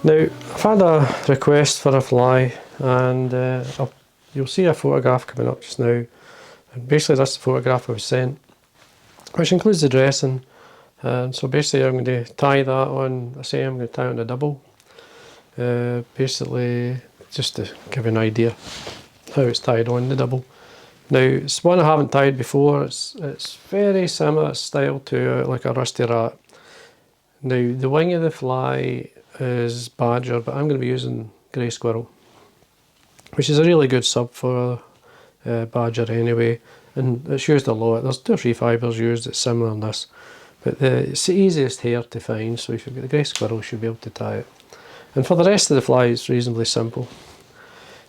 Now, I've had a request for a fly, and you'll see a photograph coming up just now. And basically that's the photograph I was sent, which includes the dressing. And so basically I'm going to tie that on, I'm going to tie it on a double. Basically, just to give you an idea how it's tied on the double. Now, it's one I haven't tied before. It's very similar style to like a rusty rat. Now, the wing of the fly is badger, but I'm going to be using grey squirrel, which is a really good sub for badger anyway, and it's used a lot. There's 2 or 3 fibres used that's similar in this, but it's the easiest hair to find, so if you've got the grey squirrel you should be able to tie it. And for the rest of the fly it's reasonably simple.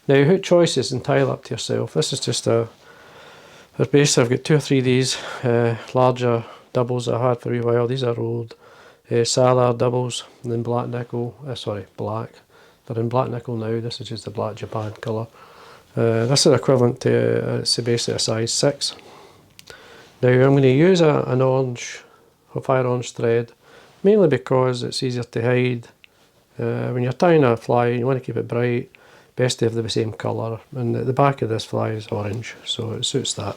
Now, hook choice is entirely up to yourself. This is just basically I've got 2 or 3 of these larger doubles that I had for a wee while. These are old Salad doubles, and then black nickel, black. They're in black nickel now. This is just the black Japan colour. This is equivalent to basically a size 6. Now I'm going to use an orange, a fire orange thread, mainly because it's easier to hide. When you're tying a fly and you want to keep it bright, best to have the same colour, and the back of this fly is orange, so it suits that.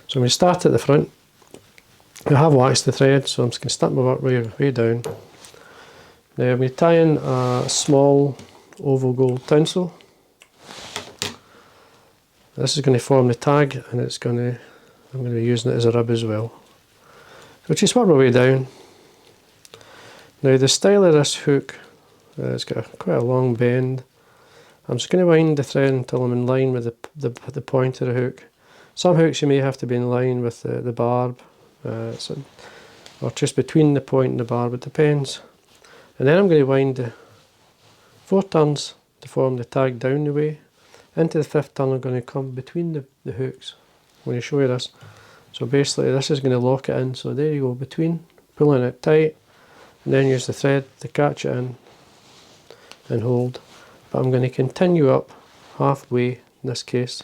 So I'm going to start at the front. I have waxed the thread, so I'm just going to start my work way down. Now I'm going to tie in a small oval gold tinsel. This is going to form the tag, and I'm going to be using it as a rib as well. So just work my way down. Now the style of this hook, it's got quite a long bend. I'm just going to wind the thread until I'm in line with the point of the hook. Some hooks you may have to be in line with the barb, or just between the point and the barb, it depends. And then I'm going to wind 4 turns to form the tag down the way. Into the 5th turn I'm going to come between the hooks. I'm going to show you this. So basically this is going to lock it in, so there you go, between, pulling it tight, and then use the thread to catch it in and hold. But I'm going to continue up halfway in this case,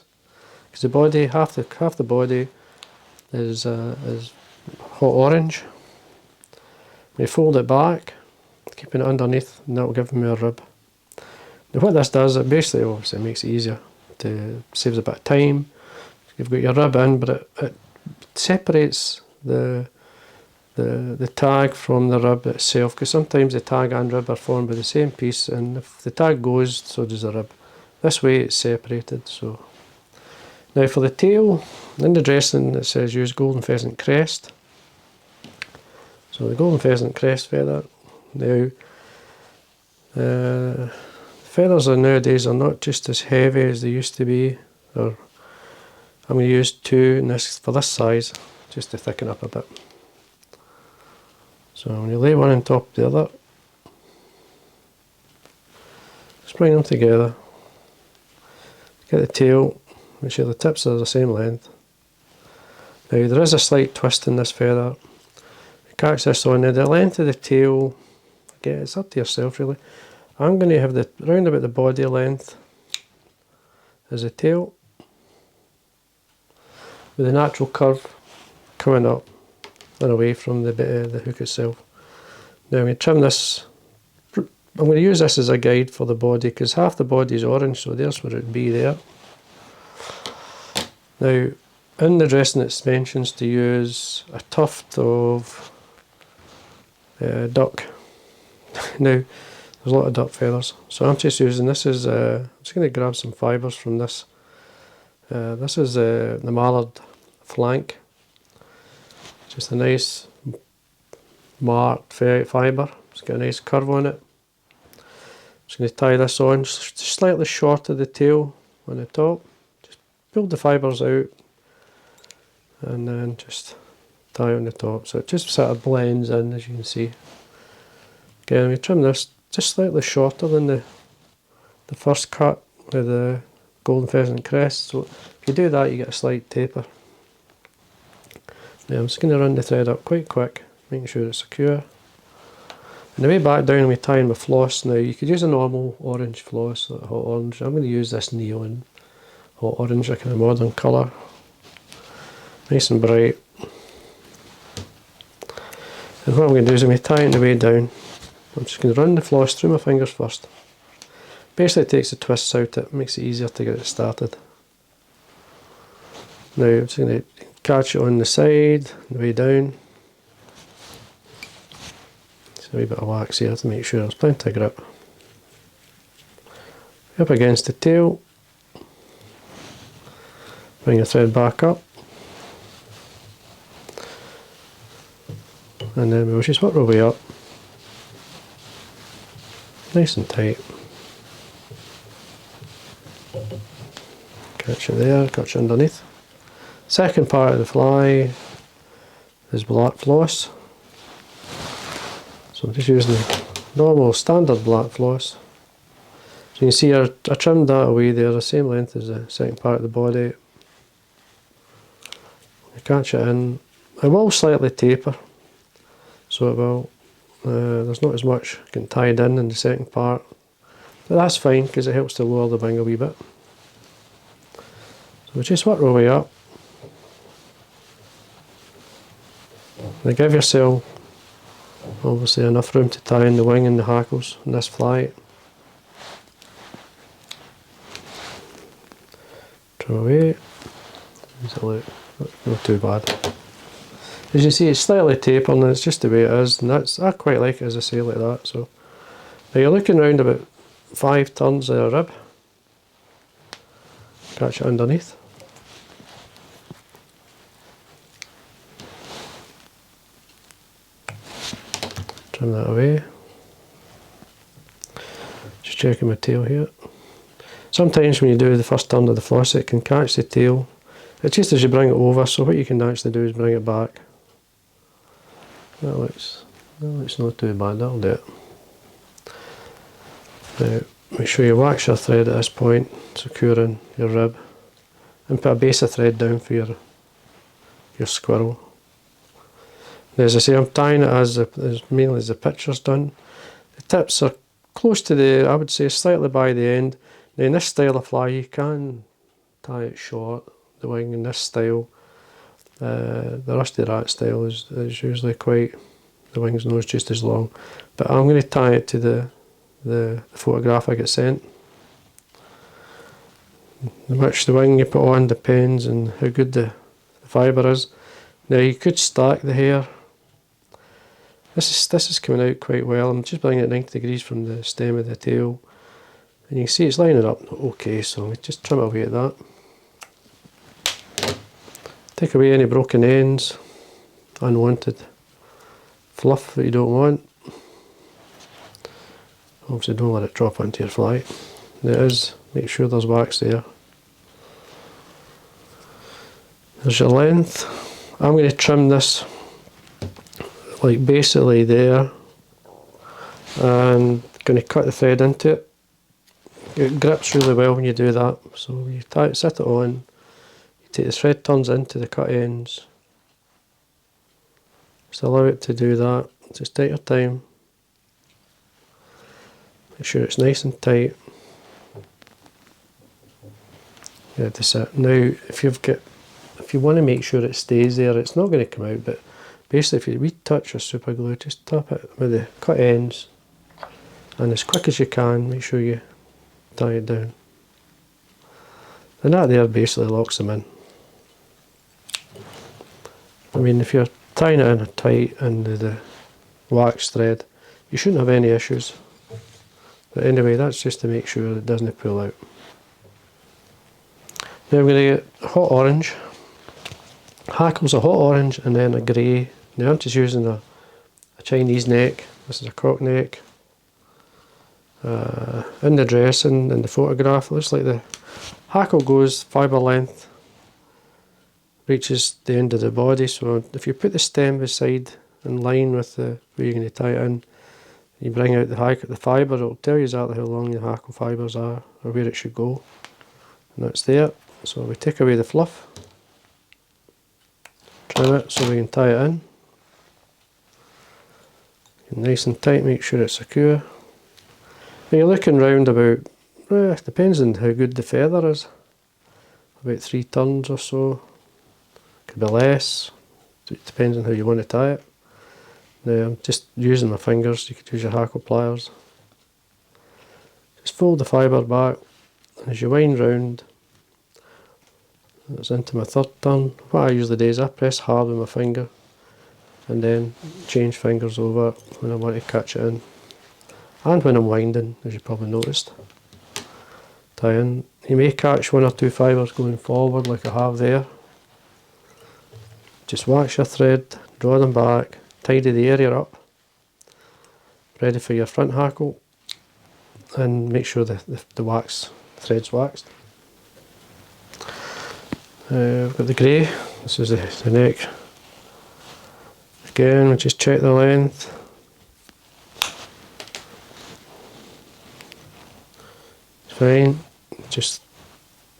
because the body, half the body is hot orange. I'm going to fold it back, keeping it underneath, and that will give me a rib. Now what this does, it basically obviously makes it easier, saves a bit of time. You've got your rib in, but it separates the tag from the rib itself, because sometimes the tag and rib are formed by the same piece, and if the tag goes, so does the rib. This way it's separated. So now for the tail, in the dressing it says use golden pheasant crest. So the golden pheasant crest feather. Now feathers nowadays are not just as heavy as they used to be. I'm going to use 2 in this for this size, just to thicken up a bit. So I'm going to lay one on top of the other. Just bring them together. Get the tail, make sure the tips are the same length. Now there is a slight twist in this feather. Catch this on. Now the length of the tail, again, it's up to yourself really. I'm going to have the round about the body length as the tail, with a natural curve coming up and away from the bit of the hook itself. Now I'm going to trim this. I'm going to use this as a guide for the body, because half the body is orange, so there's where it would be there. Now in the dressing it mentions to use a tuft of duck. Now there's a lot of duck feathers, so I'm just using this as I'm just going to grab some fibres from this. This is the mallard flank. Just a nice marked fibre. It's got a nice curve on it. Just going to tie this on, just slightly short of the tail on the top. Just pull the fibres out and then just tie on the top. So it just sort of blends in, as you can see. Again, we trim this just slightly shorter than the first cut with the golden pheasant crest. So if you do that, you get a slight taper. Now I'm just going to run the thread up quite quick, making sure it's secure. And the way back down we tie in with floss. Now you could use a normal orange floss, like hot orange. I'm going to use this neon hot orange, a kind of modern colour. Nice and bright. And what I'm going to do is I'm going to tie it the way down. I'm just going to run the floss through my fingers first. Basically it takes the twists out, it makes it easier to get it started. Now I'm just going to catch it on the side, the way down. Just a wee bit of wax here to make sure there's plenty of grip. Up against the tail, bring the thread back up, and then we'll just work our way up, nice and tight. Catch it there, catch it underneath. Second part of the fly is black floss. So I'm just using the normal standard black floss. So you can see I trimmed that away there, the same length as the second part of the body. I catch it in. It will slightly taper, so it will. There's not as much getting tied in the second part, but that's fine because it helps to lower the wing a wee bit. So we just work our way up. Now give yourself obviously enough room to tie in the wing and the hackles in this fly. Trim away. Not too bad. As you see, it's slightly tapering and it's just the way it is, and I quite like it, as I say, like that. So now you're looking around about 5 turns of a rib. Catch it underneath. Trim that away. Just checking my tail here. Sometimes when you do the first turn of the floss, it can catch the tail. It's just as you bring it over, so what you can actually do is bring it back. That looks not too bad, that'll do it. Now, make sure you wax your thread at this point, securing your rib, and put a base of thread down for your squirrel. Now, as I say, I'm tying it as mainly as the picture's done. The tips are close to I would say slightly by the end. Now in this style of fly you can tie it short, the wing in this style. The rusty rat style is usually quite, the wing's nose just as long. But I'm going to tie it to the photograph I get sent. How much the wing you put on depends on how good the fibre is. Now you could stack the hair. This is coming out quite well. I'm just bringing it 90 degrees from the stem of the tail. And you can see it's lining up okay, so we just trim away at that. Take away any broken ends, unwanted fluff that you don't want. Obviously don't let it drop onto your fly. There is, make sure there's wax there. There's your length. I'm going to trim this like basically there, and going to cut the thread into it. It grips really well when you do that, so you set it on, you take the thread turns into the cut ends, just allow it to do that, just take your time, make sure it's nice and tight. Yeah, that's it. Now if you want to make sure it stays there, it's not going to come out, but basically if you touch your super glue, just tap it with the cut ends, and as quick as you can, make sure you tie it down. And that there basically locks them in. I mean, if you're tying it in tight into the wax thread, you shouldn't have any issues. But anyway, that's just to make sure it doesn't pull out. Now I'm going to get hot orange. Hackles a hot orange and then a grey. Now I'm just using a Chinese neck. This is a cock neck. In the dressing, in the photograph, it looks like the hackle goes fibre length, reaches the end of the body. So if you put the stem beside in line with where you're going to tie it in, you bring out the fibre, it'll tell you exactly how long the hackle fibres are or where it should go. And that's there. So we take away the fluff, trim it so we can tie it in. Nice and tight, make sure it's secure. Now you're looking round about, depends on how good the feather is, about 3 turns or so, could be less, it depends on how you want to tie it. Now I'm just using my fingers, you could use your hackle pliers. Just fold the fibre back, and as you wind round, it's into my third turn. What I usually do is I press hard with my finger and then change fingers over when I want to catch it in. And when I'm winding, as you probably noticed. Tie in. You may catch one or two fibres going forward like I have there. Just wax your thread, draw them back, tidy the area up. Ready for your front hackle, and make sure the thread's waxed. I've got the grey, this is the neck. Again, we just check the length. It's fine, just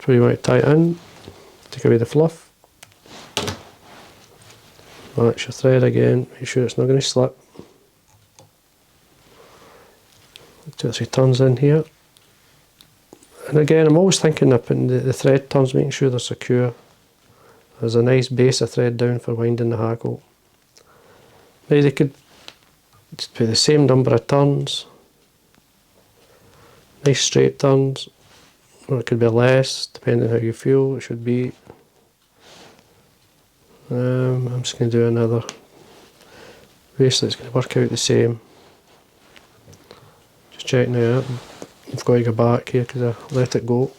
where you want to tie it in, take away the fluff. Wax your thread again, make sure it's not going to slip. 2 or 3 turns in here. And again, I'm always thinking of putting the thread turns, making sure they're secure. There's a nice base of thread down for winding the hackle. Maybe they could just put the same number of turns. Nice straight turns. Or it could be less, depending on how you feel it should be. I'm just going to do another. Basically, it's going to work out the same. Just checking it out. I've got to go back here because I let it go.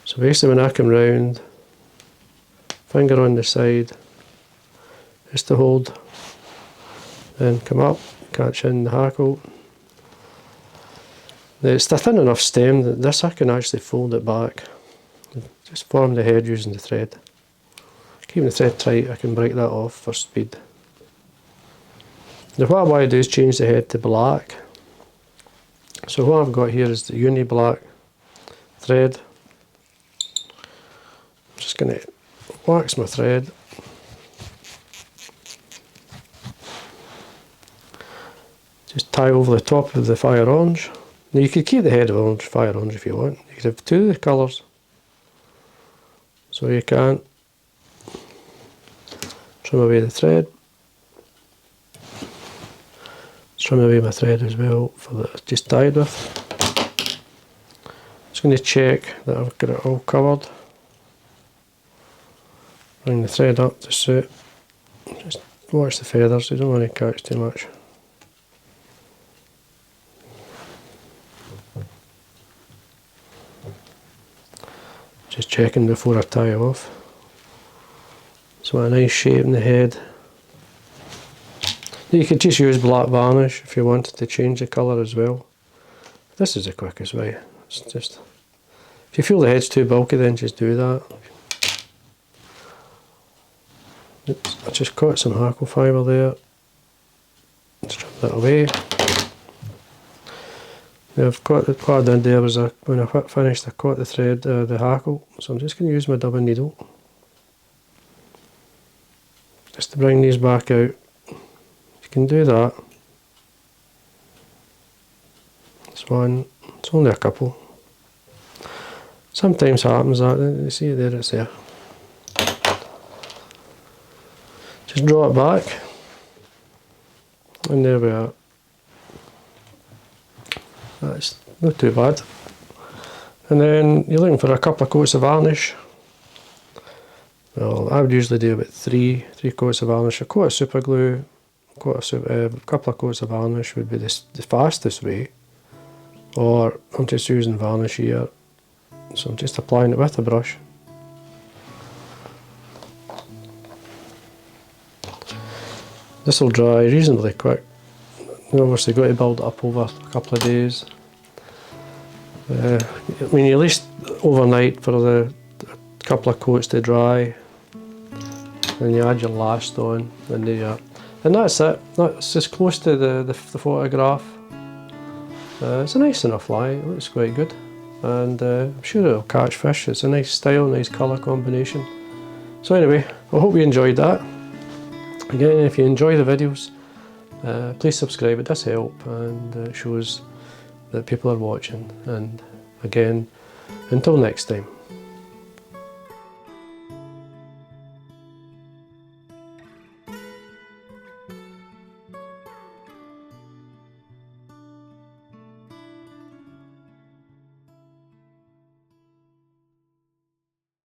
So basically when I come round, finger on the side, just to hold, then come up, catch in the hackle. It's a thin enough stem that this I can actually fold it back. Just form the head using the thread. Keeping the thread tight, I can break that off for speed. Now what I want to do is change the head to black. So what I've got here is the uni black thread. I'm just going to wax my thread. Just tie over the top of the fire orange. Now you could keep the head of fire orange if you want. You could have 2 of the colours. So you can trim away the thread. Trim away my thread as well for the just tied with. Just going to check that I've got it all covered. Bring the thread up to suit. Just watch the feathers, you don't want to catch too much. Just checking before I tie it off. So a nice shape in the head. You could just use black varnish if you wanted to change the colour as well. This is the quickest way. It's just, if you feel the head's too bulky, then just do that. Oops, I just caught some hackle fibre there. Let's trim that away. Now I've got what I did there was when I finished, I caught the thread, the hackle. So I'm just going to use my double needle just to bring these back out. You can do that. This one, it's only a couple. Sometimes happens that, you see it there, it's there. Just draw it back, and there we are. That's not too bad. And then you're looking for a couple of coats of varnish. Well, I would usually do about three coats of varnish. A coat of super glue, a couple of coats of varnish would be the fastest way. Or I'm just using varnish here, so I'm just applying it with a brush. This will dry reasonably quick. You obviously got to build it up over a couple of days. I mean, at least overnight for the couple of coats to dry. Then you add your last on, and there you are. And that's it. That's as close to the photograph. It's a nice enough fly. It looks quite good, and I'm sure it'll catch fish. It's a nice style, nice colour combination. So anyway, I hope you enjoyed that. Again, if you enjoy the videos, please subscribe. It does help, and it shows that people are watching. And again, until next time.